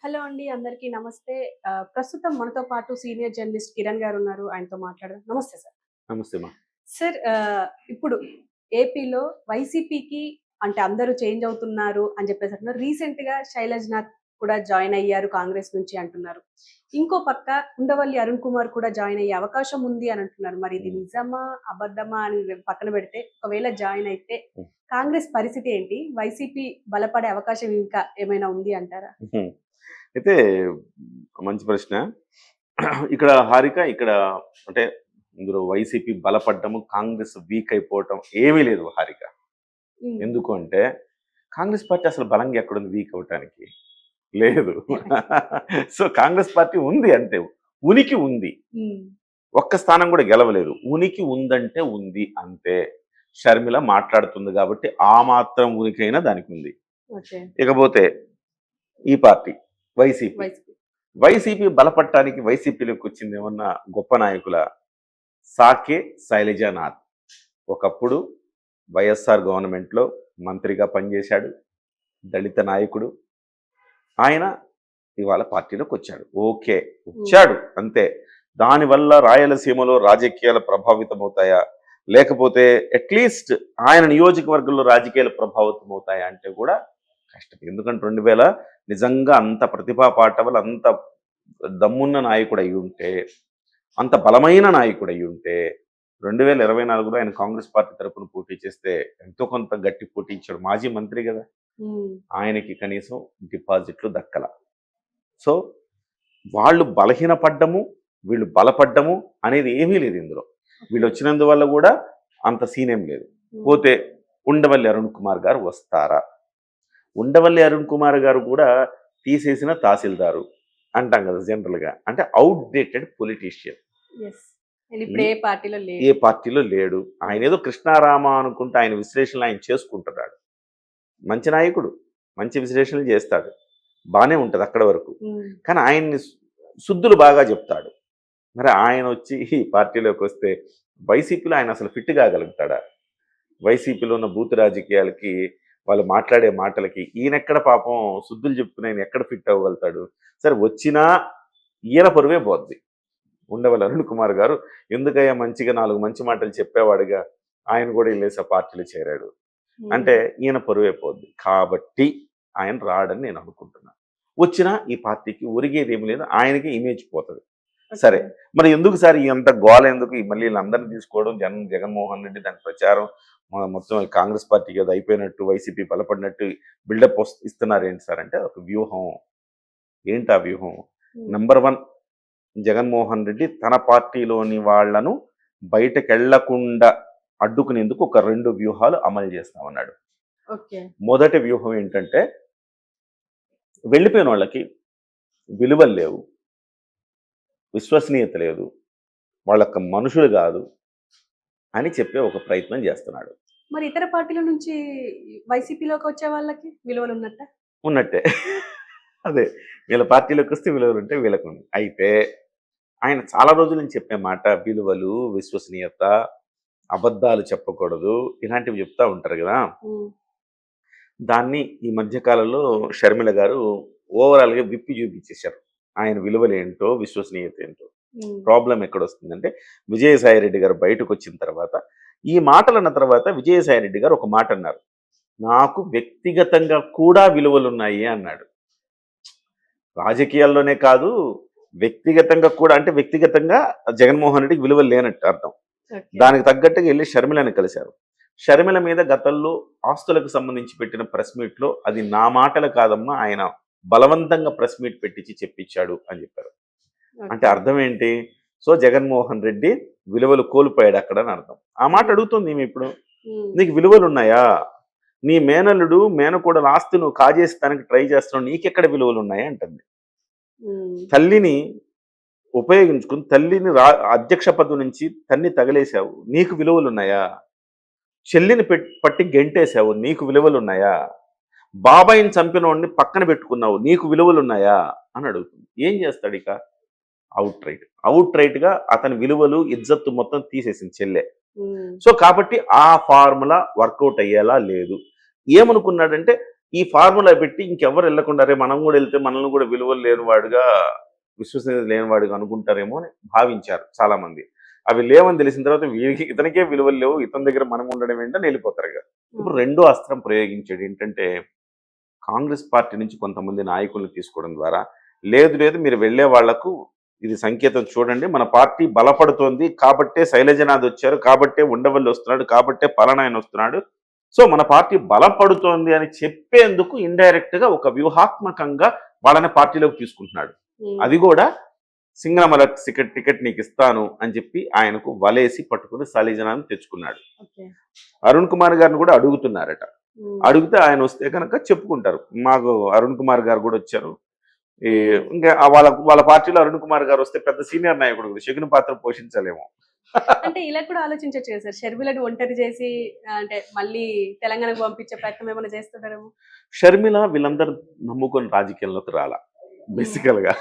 Hello అండి. అందరికీ నమస్తే. ప్రస్తుతం మనతో పాటు సీనియర్ జర్నలిస్ట్ కిరణ్ గారున్నారు. ఆయనతో మాట్లాడదాం. నమస్తే సార్. నమస్తే మా. సార్ ఇప్పుడు ఏపీలో వైసీపీకి అంటే అందరూ చేంజ్ అవుతున్నారు అని చెప్పేసి అంటున్నారు. రీసెంట్‌గా శైలజనాథ్ కూడా జాయిన్ అయ్యారు కాంగ్రెస్ నుంచి అంటున్నారు. ఇంకో పక్క ఉండవల్లి అరుణ్ కుమార్ కూడా జాయిన్ అయ్యే అవకాశం ఉంది అని అంటున్నారు. మరి ఇది నిజమా? అబద్ధమా? అని పక్కన పెడితే ఒకవేళ జాయిన్ అయితే కాంగ్రెస్ పరిస్థితి ఏంటి? వైసీపీ బలపడే అవకాశం ఇంకా ఏమైనా ఉంది అంటారా? అయితే మంచి ప్రశ్న. ఇక్కడ హారిక ఇక్కడ అంటే ఇందులో వైసీపీ బలపడ్డము, కాంగ్రెస్ వీక్ అయిపోవటం ఏమీ లేదు హారిక. ఎందుకు అంటే కాంగ్రెస్ పార్టీ అసలు బలంగా ఎక్కడుంది వీక్ అవటానికి? లేదు. సో కాంగ్రెస్ పార్టీ ఉంది అంతే, ఉనికి ఉంది. ఒక్క స్థానం కూడా గెలవలేదు. ఉనికి ఉందంటే ఉంది అంతే. షర్మిల మాట్లాడుతుంది కాబట్టి ఆ మాత్రం ఉనికైనా దానికి ఉంది. ఇకపోతే ఈ పార్టీ వైసీపీ బలపడటానికి వైసీపీలోకి వచ్చింది ఏమన్నా గొప్ప నాయకుల సాకే శైలజానాథ్. ఒకప్పుడు వైఎస్ఆర్ గవర్నమెంట్లో మంత్రిగా పనిచేశాడు, దళిత నాయకుడు. ఆయన ఇవాళ పార్టీలోకి వచ్చాడు. ఓకే, వచ్చాడు అంతే. దానివల్ల రాయలసీమలో రాజకీయాలు ప్రభావితం అవుతాయా, లేకపోతే అట్లీస్ట్ ఆయన నియోజకవర్గంలో రాజకీయాలు ప్రభావితం అవుతాయా అంటే కూడా కష్టం. ఎందుకంటే 2000 నిజంగా అంత ప్రతిభా పాటవలు, అంత దమ్మున్న నాయకుడు అయి ఉంటే, అంత బలమైన నాయకుడు అయి ఉంటే 2024లో ఆయన కాంగ్రెస్ పార్టీ తరఫున పోటీ చేస్తే ఎంతో కొంత గట్టి పోటీ ఇచ్చాడు. మాజీ మంత్రి కదా, ఆయనకి కనీసం డిపాజిట్లు దక్కల. సో వాళ్ళు బలహీనపడ్డము, వీళ్ళు బలపడ్డము అనేది ఏమీ లేదు ఇందులో. వీళ్ళు వచ్చినందువల్ల కూడా అంత సీనేం లేదు. పోతే ఉండవల్లి అరుణ్ కుమార్ గారు వస్తారా? ఉండవల్లి అరుణ్ కుమార్ గారు కూడా తీసేసిన తహసీల్దారు అంటాం కదా జనరల్గా, అంటే అవుట్డేటెడ్ పొలిటీషియన్. ఏ పార్టీలో లేడు. ఆయన ఏదో కృష్ణారామ అనుకుంటే ఆయన విశ్లేషణలు ఆయన చేసుకుంటున్నాడు. మంచి నాయకుడు, మంచి విశ్లేషణలు చేస్తాడు, బాగానే ఉంటుంది అక్కడ వరకు. కానీ ఆయన్ని శుద్ధులు బాగా చెప్తాడు. మరి ఆయన వచ్చి ఈ పార్టీలోకి వస్తే వైసీపీలో ఆయన అసలు ఫిట్ కాగలుగుతాడా? వైసీపీలో ఉన్న బూత్ రాజకీయాలకి, వాళ్ళు మాట్లాడే మాటలకి ఈయనెక్కడ పాపం శుద్ధులు చెప్పుకుని ఆయన ఎక్కడ ఫిట్ అవ్వగలుగుతాడు? సరే వచ్చినా ఈయన పరువే పోద్ది. ఉండవల్లి అరుణ్ కుమార్ గారు ఎందుకయ్యా మంచిగా 4 మంచి మాటలు చెప్పేవాడుగా, ఆయన కూడా వెళ్ళేసి ఆ పార్టీలో చేరాడు అంటే ఈయన పరువే పోద్ది. కాబట్టి ఆయన రాడని నేను అనుకుంటున్నాను. వచ్చినా ఈ పార్టీకి ఒరిగేది ఏమి లేదు, ఆయనకి ఇమేజ్ పోతుంది. సరే మరి ఎందుకు సార్ ఇంత గోల ఎందుకు? మళ్ళీ వీళ్ళందరినీ తీసుకోవడం, జగన్మోహన్ రెడ్డి దాని ప్రచారం మొత్తం కాంగ్రెస్ పార్టీకి అది అయిపోయినట్టు, వైసీపీ బలపడినట్టు బిల్డప్ ఇస్తున్నారు ఏంటి సార్ అంటే ఒక వ్యూహం. ఏంటి ఆ వ్యూహం? నెంబర్ 1, జగన్మోహన్ రెడ్డి తన పార్టీలోని వాళ్లను బయటకెళ్లకుండా అడ్డుకునేందుకు ఒక 2 వ్యూహాలు అమలు చేస్తామన్నాడు. మొదటి వ్యూహం ఏంటంటే వెళ్ళిపోయిన వాళ్ళకి విలువలు లేవు, విశ్వసనీయత లేదు, వాళ్ళకి మనుషులు కాదు అని చెప్పే ఒక ప్రయత్నం చేస్తున్నాడు. మరి ఇతర పార్టీల నుంచి వైసీపీలోకి వచ్చే వాళ్ళకి విలువలు ఉన్నట్టే. అదే, వీళ్ళ పార్టీలోకి వస్తే విలువలు ఉంటే వీళ్ళకు ఉంది. అయితే ఆయన చాలా రోజుల నుంచి చెప్పే మాట విలువలు, విశ్వసనీయత, అబద్ధాలు చెప్పకూడదు, ఇలాంటివి చెప్తా ఉంటారు కదా. దాన్ని ఈ మధ్యకాలంలో షర్మిల గారు ఓవరాల్గా విప్పి చూపించేశారు. ఆయన విలువలు ఏంటో, విశ్వసనీయత ఏంటో. ప్రాబ్లం ఎక్కడొస్తుందంటే విజయసాయి రెడ్డి గారు బయటకు వచ్చిన తర్వాత, ఈ మాటలు అన్న తర్వాత విజయసాయి రెడ్డి గారు ఒక మాట అన్నారు, నాకు వ్యక్తిగతంగా కూడా విలువలు ఉన్నాయి అన్నాడు. రాజకీయాల్లోనే కాదు, వ్యక్తిగతంగా కూడా. అంటే వ్యక్తిగతంగా జగన్మోహన్ రెడ్డికి విలువలు లేనట్టు అర్థం. దానికి తగ్గట్టుగా వెళ్ళి షర్మిలని కలిశారు. షర్మిల మీద గతంలో ఆస్తులకు సంబంధించి పెట్టిన ప్రెస్ మీట్లో అది నా మాటలు కాదమ్మా, ఆయన బలవంతంగా ప్రెస్ మీట్ పెట్టించి చెప్పించాడు అని చెప్పారు. అంటే అర్థం ఏంటి? సో జగన్మోహన్ రెడ్డి విలువలు కోల్పోయాడు అక్కడ అని అర్థం. ఆ మాట అడుగుతుంది ఈమె ఇప్పుడు, నీకు విలువలు ఉన్నాయా? నీ మేనల్లుడు మేనకోడల ఆస్తి నువ్వు కాజేస్తానికి ట్రై చేస్తున్నావు, నీకెక్కడ విలువలు ఉన్నాయా అంటుంది. తల్లిని ఉపయోగించుకుని తల్లిని అధ్యక్ష పదవి నుంచి తన్ని తగలేసావు, నీకు విలువలు ఉన్నాయా? చెల్లిని పట్టి గెంటేసావు, నీకు విలువలు ఉన్నాయా? బాబాయిని చంపిన వాడిని పక్కన పెట్టుకున్నావు, నీకు విలువలు ఉన్నాయా అని అడుగుతుంది. ఏం చేస్తాడు ఇక? అవుట్ రైట్గా అతని విలువలు, ఇజ్జత్తు మొత్తం తీసేసింది చెల్లె. సో కాబట్టి ఆ ఫార్ములా వర్కౌట్ అయ్యేలా లేదు. ఏమనుకున్నాడంటే ఈ ఫార్ములా పెట్టి ఇంకెవరు వెళ్ళకుండా రే మనం కూడా వెళ్తే మనల్ని కూడా విలువలు లేనివాడుగా విశ్వసనీయత లేనివాడుగా అనుకుంటారేమో అని భావించారు చాలా మంది. అవి లేవని తెలిసిన తర్వాత వీరికి ఇతనికే విలువలు లేవు, ఇతని దగ్గర మనం ఉండడం ఏంటని వెళ్ళిపోతారు కదా. ఇప్పుడు రెండో అస్త్రం ప్రయోగించాడు ఏంటంటే కాంగ్రెస్ పార్టీ నుంచి కొంతమంది నాయకుల్ని తీసుకోవడం ద్వారా లేదు లేదు మీరు వెళ్ళే వాళ్లకు ఇది సంకేతం చూడండి, మన పార్టీ బలపడుతోంది కాబట్టే శైలజనాథ్ వచ్చారు, కాబట్టే ఉండవల్లి వస్తున్నాడు, కాబట్టే పలానాయన వస్తున్నాడు, సో మన పార్టీ బలపడుతోంది అని చెప్పేందుకు ఇండైరెక్ట్ గా ఒక వ్యూహాత్మకంగా వాళ్ళని పార్టీలోకి తీసుకుంటున్నాడు. అది కూడా సింగనమల టికెట్ నీకు ఇస్తాను అని చెప్పి ఆయనకు వలేసి పట్టుకుని శైలజనాథ్ తెచ్చుకున్నాడు. అరుణ్ కుమార్ గారిని కూడా అడుగుతున్నారట. అడిగితే ఆయన వస్తే కనుక చెప్పుకుంటారు మాకు అరుణ్ కుమార్ గారు కూడా వచ్చారు, ఇంకా వాళ్ళ పార్టీలో అరుణ్ కుమార్ గారు వస్తే పెద్ద సీనియర్ నాయకుడు శకుని పాత్ర పోషించలేమో. అంటే ఇలా కూడా ఆలోచించచ్చు కదా సార్, షర్మిలను ఒంటరి చేసి అంటే మళ్ళీ తెలంగాణకు పంపించే ప్రయత్నం ఏమైనా చేస్తున్నారేమో. షర్మిల వీళ్ళందరూ నమ్ముకొని రాజకీయంలోకి రాలా బేసికల్ గా.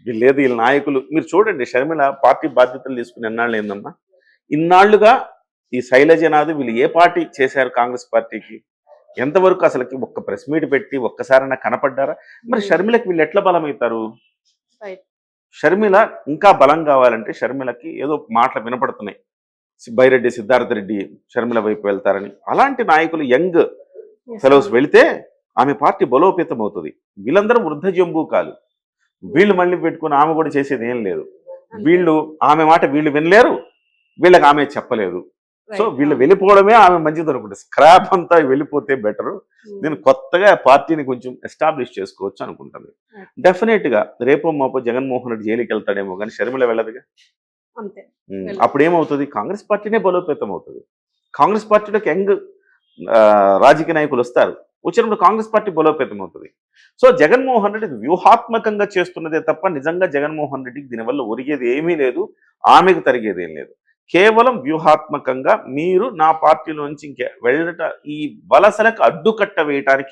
వీళ్ళేది వీళ్ళ నాయకులు మీరు చూడండి, షర్మిల పార్టీ బాధ్యతలు తీసుకుని ఎన్నాళ్ళు ఏందమ్మా, ఇన్నాళ్లుగా ఈ శైలజనాథ్ వీళ్ళు ఏ పార్టీ చేశారు కాంగ్రెస్ పార్టీకి, ఎంతవరకు అసలుకి ఒక్క ప్రెస్ మీట్ పెట్టి ఒక్కసారైనా కనపడ్డారా? మరి షర్మిలకి వీళ్ళు ఎట్లా బలమవుతారు? షర్మిల ఇంకా బలం కావాలంటే షర్మిలకి ఏదో మాటలు వినపడుతున్నాయి, బైరెడ్డి సిద్ధార్థ రెడ్డి షర్మిల వైపు వెళ్తారని. అలాంటి నాయకులు యంగ్ ఫెలోస్ వెళితే ఆమె పార్టీ బలోపేతం అవుతుంది. వీళ్ళందరూ వృద్ధ జంబూకాలు, వీళ్ళు మళ్ళీ పెట్టుకుని ఆమె కూడా చేసేది ఏం లేదు. వీళ్ళు ఆమె మాట వీళ్ళు వినలేరు, వీళ్ళకి ఆమె చెప్పలేదు. సో వీళ్ళు వెళ్ళిపోవడమే ఆమె మంచిది అనుకుంటే, స్క్రాప్ అంతా వెళ్ళిపోతే బెటరు, నేను కొత్తగా పార్టీని కొంచెం ఎస్టాబ్లిష్ చేసుకోవచ్చు అనుకుంటుంది. డెఫినెట్ గా రేపో మాపో జగన్మోహన్ రెడ్డి జైలుకి వెళ్తాడేమో కానీ షర్మిల వెళ్ళదుగా. అప్పుడు ఏమవుతుంది, కాంగ్రెస్ పార్టీనే బలోపేతం అవుతుంది. కాంగ్రెస్ పార్టీలోకి యంగ్ రాజకీయ నాయకులు వస్తారు, వచ్చినప్పుడు కాంగ్రెస్ పార్టీ బలోపేతం అవుతుంది. సో జగన్మోహన్ రెడ్డి వ్యూహాత్మకంగా చేస్తున్నదే తప్ప నిజంగా జగన్మోహన్ రెడ్డికి దీనివల్ల ఒరిగేది ఏమీ లేదు, ఆమెకు తరిగేది ఏం లేదు. కేవలం వ్యూహాత్మకంగా మీరు నా పార్టీలోంచి ఇంకే వెళ్ళట ఈ వలసలకు అడ్డుకట్ట వేయటానికి